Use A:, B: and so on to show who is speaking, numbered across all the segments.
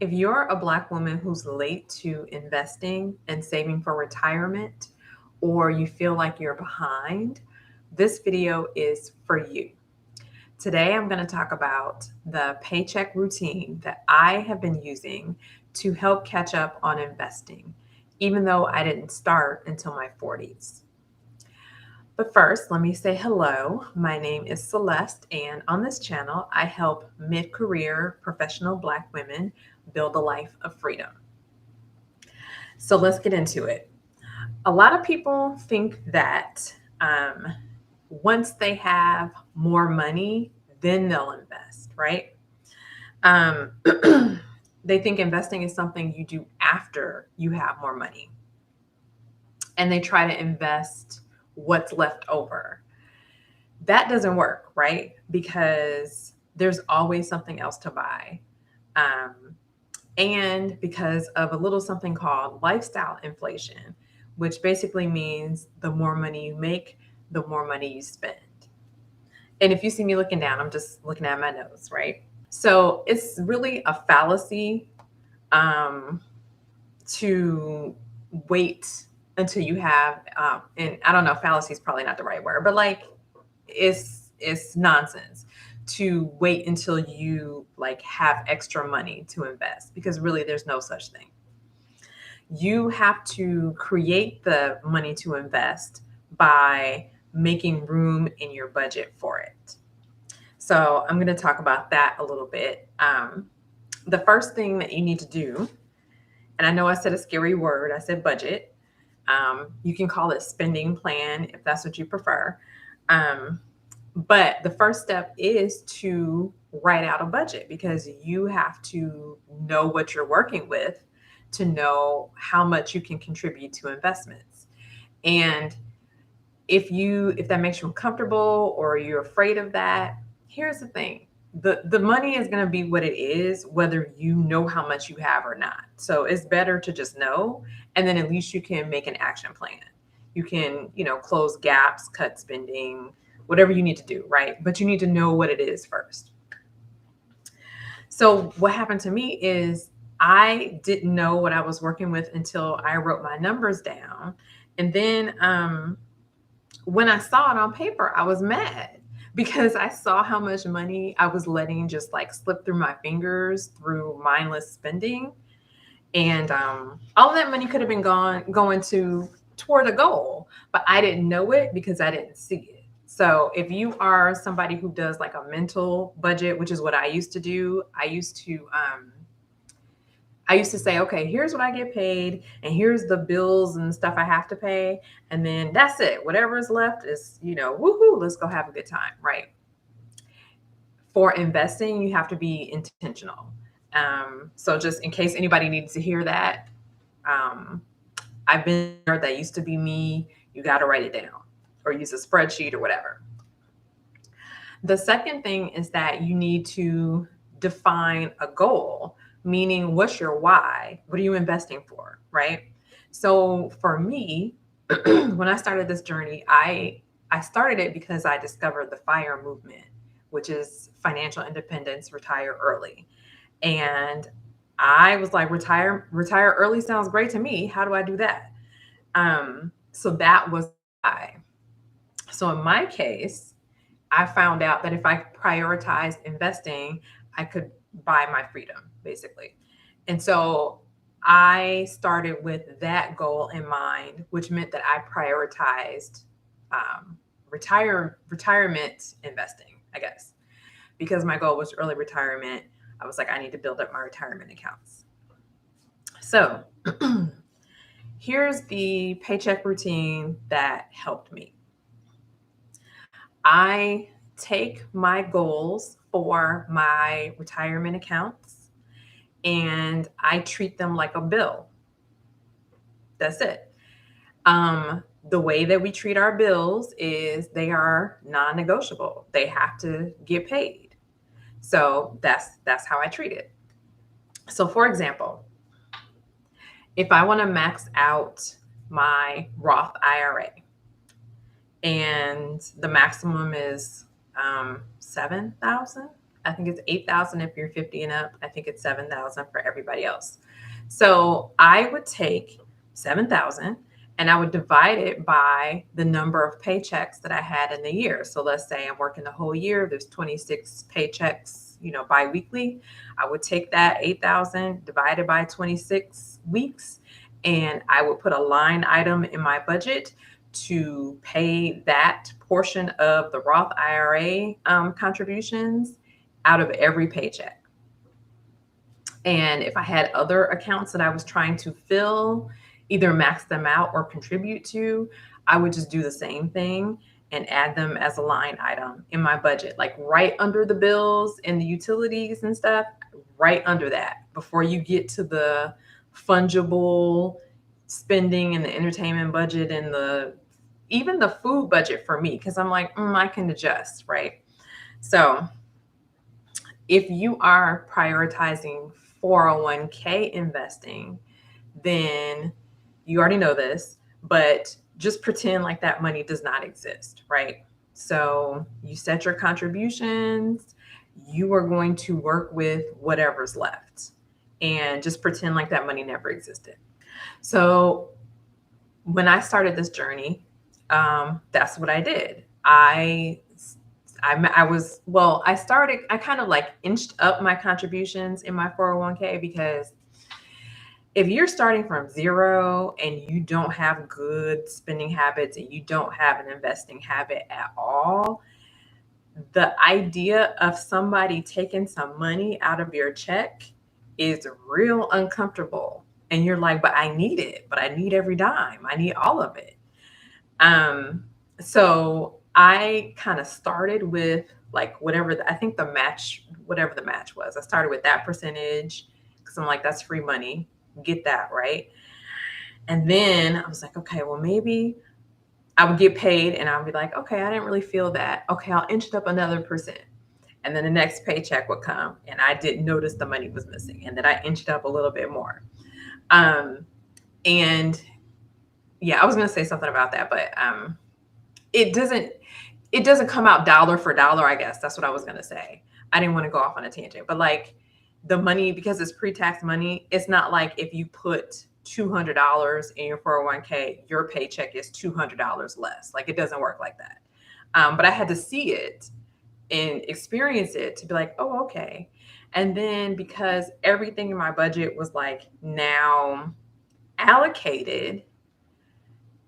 A: If you're a Black woman who's late to investing and saving for retirement, or you feel like you're behind, this video is for you. Today, I'm going to talk about the paycheck routine that I have been using to help catch up on investing, even though I didn't start until my 40s. But first, let me say hello. My name is Celeste, and on this channel, I help mid career professional Black women build a life of freedom. So let's get into it. A lot of people think that once they have more money, then they'll invest, right? Um, they think investing is something you do after you have more money. And they try to invest what's left over. That doesn't work, right? Because there's always something else to buy. And because of a little something called lifestyle inflation, which basically means the more money you make, the more money you spend. And if you see me looking down, I'm just looking at my nose, right? So it's really a fallacy to wait until you have, and I don't know, fallacy is probably not the right word, but like it's nonsense to wait until you like have extra money to invest, because really there's no such thing. You have to create the money to invest by making room in your budget for it. So I'm going to talk about that a little bit. The first thing that you need to do, and I know I said a scary word, I said budget. You can call it spending plan if that's what you prefer. But the first step is to write out a budget, because you have to know what you're working with to know how much you can contribute to investments. And if that makes you uncomfortable or you're afraid of that, here's the thing. The money is going to be what it is, whether you know how much you have or not. So it's better to just know, and then at least you can make an action plan. You can, close gaps, cut spending, whatever you need to do, right? But you need to know what it is first. So what happened to me is I didn't know what I was working with until I wrote my numbers down. And then when I saw it on paper, I was mad because I saw how much money I was letting just like slip through my fingers through mindless spending. And all of that money could have been going toward a goal, but I didn't know it because I didn't see it. So if you are somebody who does like a mental budget, which is what I used to do, I used to say, okay, here's what I get paid, and here's the bills and stuff I have to pay, and then that's it. Whatever is left is, woohoo, let's go have a good time, right? For investing, you have to be intentional. So just in case anybody needs to hear that, I've been there. That used to be me. You got to write it down or use a spreadsheet or whatever. The second thing is that you need to define a goal, meaning what's your why? What are you investing for, right? So for me, when I started this journey, I started it because I discovered the FIRE movement, which is financial independence, retire early. And I was like, retire early sounds great to me. How do I do that? So that was why. So in my case, I found out that if I prioritized investing, I could buy my freedom, basically. And so I started with that goal in mind, which meant that I prioritized retirement investing, I guess, because my goal was early retirement. I was like, I need to build up my retirement accounts. So here's the paycheck routine that helped me. I take my goals for my retirement accounts and I treat them like a bill. That's it. The way that we treat our bills is they are non-negotiable. They have to get paid. So that's how I treat it. So for example, if I want to max out my Roth IRA, and the maximum is 7,000, I think it's 8,000 if you're 50 and up. I think it's 7,000 for everybody else. So I would take 7,000 and I would divide it by the number of paychecks that I had in the year. So let's say I'm working the whole year, there's 26 paychecks, biweekly. I would take that 8,000 divided by 26 weeks, and I would put a line item in my budget to pay that portion of the Roth IRA contributions out of every paycheck. And if I had other accounts that I was trying to fill, either max them out or contribute to, I would just do the same thing and add them as a line item in my budget, like right under the bills and the utilities and stuff, right under that, before you get to the fungible spending and the entertainment budget and even the food budget for me, because I'm like, I can adjust, right? So if you are prioritizing 401k investing, then you already know this, but just pretend like that money does not exist, right? So you set your contributions, you are going to work with whatever's left and just pretend like that money never existed. So when I started this journey, that's what I did. I kind of like inched up my contributions in my 401k, because if you're starting from zero and you don't have good spending habits and you don't have an investing habit at all, the idea of somebody taking some money out of your check is real uncomfortable. And you're like, but I need it, but I need every dime. I need all of it. So I kind of started with like whatever the match was. I started with that percentage because I'm like, that's free money. Get that, right? And then I was like, okay, well, maybe I would get paid and I'll be like, okay, I didn't really feel that. Okay, I'll inch it up another percent. And then the next paycheck would come and I didn't notice the money was missing. And then I inched up a little bit more. And yeah, I was going to say something about that, but it doesn't come out dollar for dollar, I guess. That's what I was going to say. I didn't want to go off on a tangent, but like the money, because it's pre-tax money, it's not like if you put $200 in your 401k, your paycheck is $200 less. Like it doesn't work like that. But I had to see it and experience it to be like, oh, okay. And then because everything in my budget was like now allocated,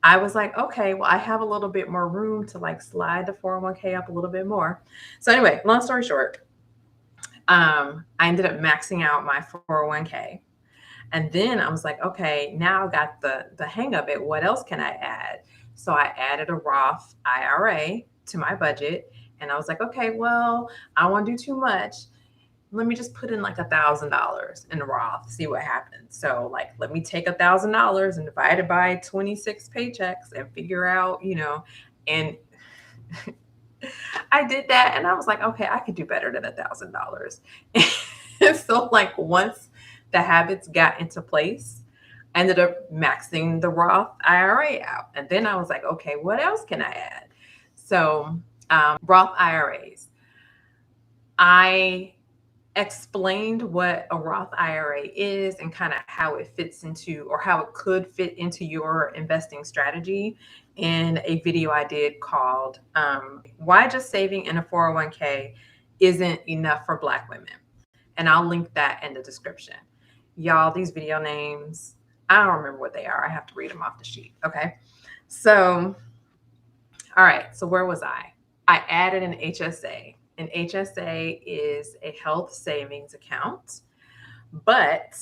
A: I was like, okay, well, I have a little bit more room to like slide the 401k up a little bit more. So anyway, long story short, I ended up maxing out my 401k. And then I was like, okay, now I got the hang of it. What else can I add? So I added a Roth IRA to my budget. And I was like, okay, well, I don't want to do too much. Let me just put in like $1,000 in Roth, see what happens. So like, let me take $1,000 and divide it by 26 paychecks and figure out, and I did that. And I was like, okay, I could do better than $1,000. So like once the habits got into place, I ended up maxing the Roth IRA out. And then I was like, okay, what else can I add? So Roth IRAs. I explained what a Roth IRA is and kind of how it fits into, or how it could fit into your investing strategy in a video I did called Why Just Saving in a 401k Isn't Enough for Black Women. And I'll link that in the description. Y'all, these video names, I don't remember what they are. I have to read them off the sheet. Okay. So, all right. So where was I? I added an HSA. An HSA is a health savings account. But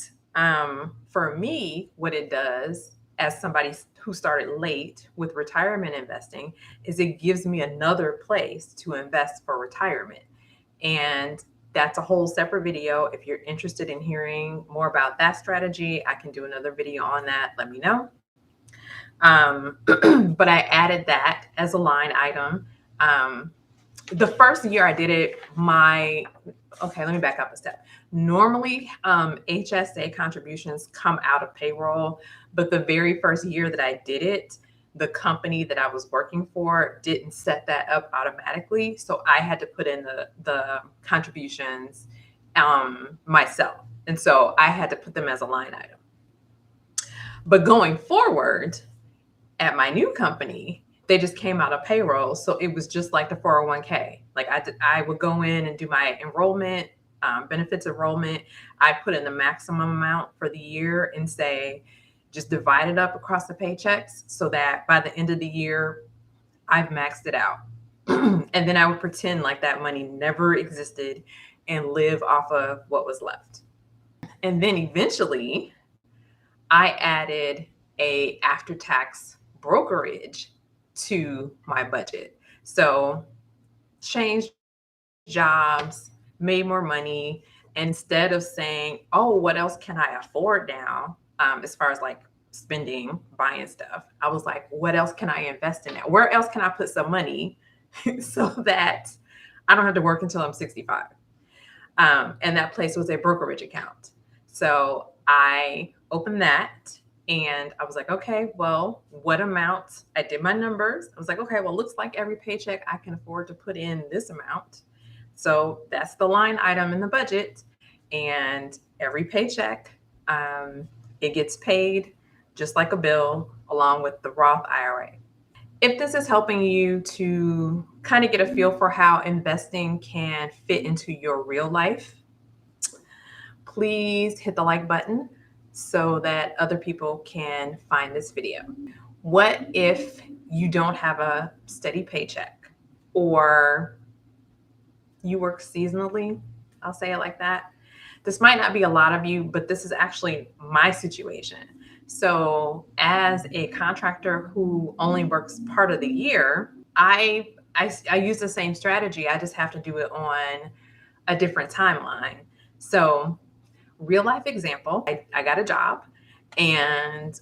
A: for me, what it does, as somebody who started late with retirement investing, is it gives me another place to invest for retirement. And that's a whole separate video. If you're interested in hearing more about that strategy, I can do another video on that. Let me know. But I added that as a line item. The first year I did it, let me back up a step. Normally, HSA contributions come out of payroll, but the very first year that I did it, the company that I was working for didn't set that up automatically. So I had to put in the contributions myself. And so I had to put them as a line item. But going forward at my new company, they just came out of payroll. So it was just like the 401k. Like I would go in and do my enrollment, benefits enrollment. I put in the maximum amount for the year and say, just divide it up across the paychecks so that by the end of the year, I've maxed it out. And then I would pretend like that money never existed and live off of what was left. And then eventually I added a after-tax brokerage to my budget. So changed jobs, made more money. Instead of saying, oh, what else can I afford now? As far as like spending, buying stuff, I was like, what else can I invest in now? Where else can I put some money so that I don't have to work until I'm 65? And that place was a brokerage account. So I opened that and I was like, okay, well, what amount? I did my numbers. I was like, okay, well, looks like every paycheck I can afford to put in this amount. So that's the line item in the budget. And every paycheck, it gets paid just like a bill along with the Roth IRA. If this is helping you to kind of get a feel for how investing can fit into your real life, please hit the like button so that other people can find this video. What if you don't have a steady paycheck or you work seasonally? I'll say it like that. This might not be a lot of you, but this is actually my situation. So as a contractor who only works part of the year, I use the same strategy. I just have to do it on a different timeline. So real life example, I got a job and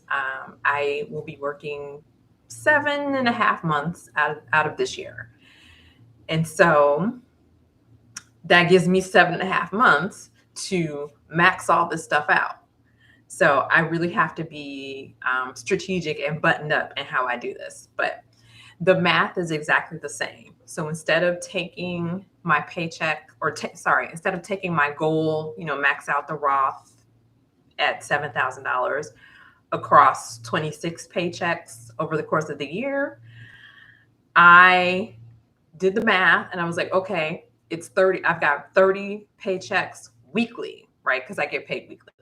A: I will be working 7.5 months out of this year. And so that gives me 7.5 months to max all this stuff out. So I really have to be strategic and buttoned up in how I do this. But the math is exactly the same. So instead of taking my paycheck instead of taking my goal, max out the Roth at $7,000 across 26 paychecks over the course of the year, I did the math and I was like, okay, it's 30. I've got 30 paychecks weekly, right? Because I get paid weekly.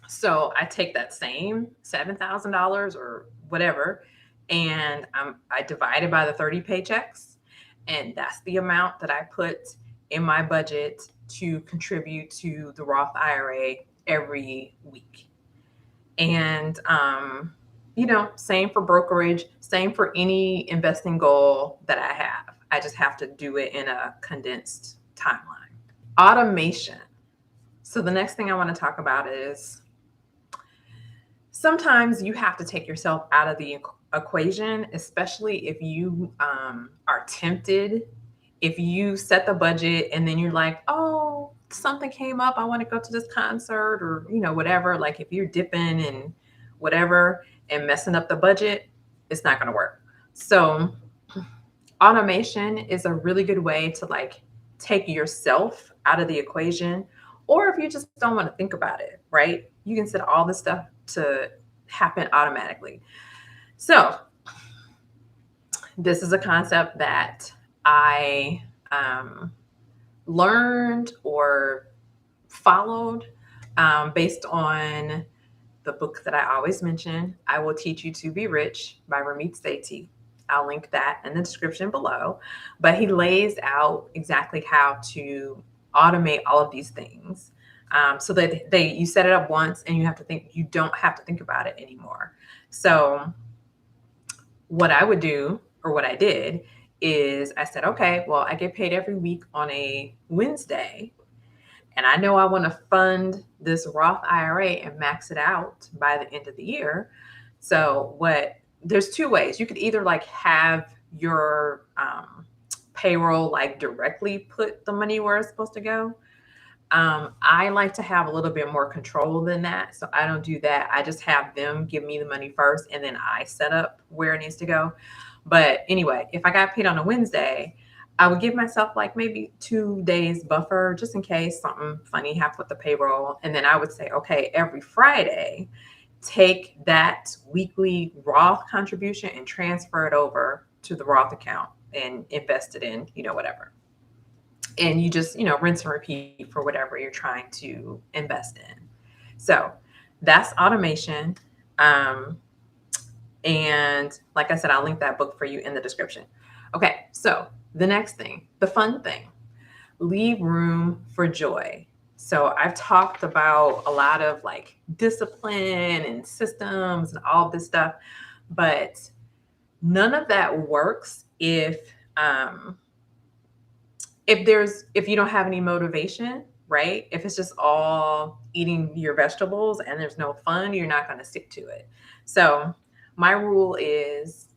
A: So I take that same $7,000 or whatever, and I divide it by the 30 paychecks. And that's the amount that I put in my budget to contribute to the Roth IRA every week. And, same for brokerage, same for any investing goal that I have. I just have to do it in a condensed timeline. Automation. So the next thing I want to talk about is sometimes you have to take yourself out of the equation, especially if you are tempted. If you set the budget and then you're like, oh, something came up, I want to go to this concert or, whatever. Like if you're dipping and whatever and messing up the budget, it's not going to work. So automation is a really good way to like take yourself out of the equation. Or if you just don't want to think about it, right? You can set all this stuff to happen automatically. So this is a concept that I learned or followed based on the book that I always mention, I Will Teach You to Be Rich by Ramit Sethi. I'll link that in the description below. But he lays out exactly how to automate all of these things so that you set it up once and you don't have to think about it anymore. So what I would do, or what I did, is I said, okay, well, I get paid every week on a Wednesday, and I know I want to fund this Roth IRA and max it out by the end of the year. So there's two ways. You could either like have your payroll like directly put the money where it's supposed to go. I like to have a little bit more control than that. So I don't do that. I just have them give me the money first and then I set up where it needs to go. But anyway, if I got paid on a Wednesday, I would give myself like maybe 2 days buffer just in case something funny happened with the payroll. And then I would say, okay, every Friday, take that weekly Roth contribution and transfer it over to the Roth account and invest it in, whatever. And you just, rinse and repeat for whatever you're trying to invest in. So that's automation. Um, and like I said, I'll link that book for you in the description. Okay, so the next thing, the fun thing, leave room for joy. So I've talked about a lot of like discipline and systems and all this stuff, but none of that works if you don't have any motivation, right? If it's just all eating your vegetables and there's no fun, you're not going to stick to it. So my rule is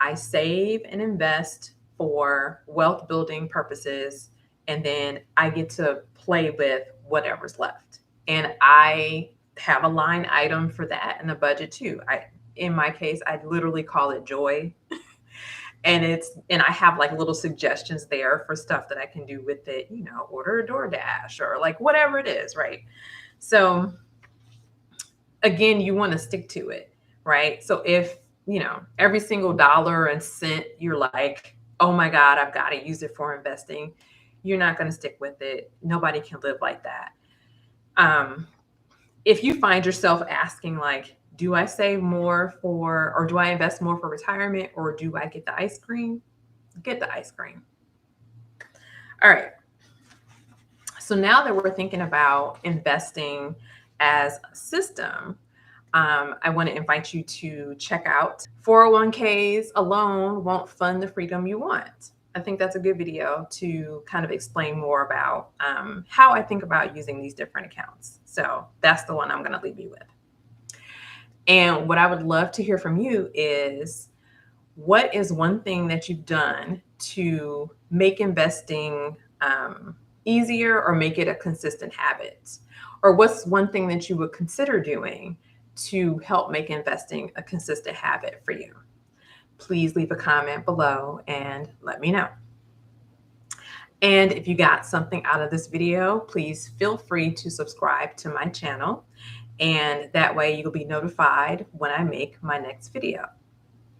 A: I save and invest for wealth building purposes, and then I get to play with whatever's left. And I have a line item for that in the budget too. In my case, I literally call it joy. And I have like little suggestions there for stuff that I can do with it, order a DoorDash or like whatever it is, right? So again, you want to stick to it, right? So if, every single dollar and cent, you're like, oh my God, I've got to use it for investing, you're not going to stick with it. Nobody can live like that. If you find yourself asking like, do I save more or do I invest more for retirement, or do I get the ice cream? Get the ice cream. All right. So now that we're thinking about investing as a system, I want to invite you to check out 401ks alone won't fund the freedom you want. I think that's a good video to kind of explain more about how I think about using these different accounts. So that's the one I'm going to leave you with. And what I would love to hear from you is, what is one thing that you've done to make investing easier or make it a consistent habit? Or what's one thing that you would consider doing to help make investing a consistent habit for you? Please leave a comment below and let me know. And if you got something out of this video, please feel free to subscribe to my channel. And that way you'll be notified when I make my next video.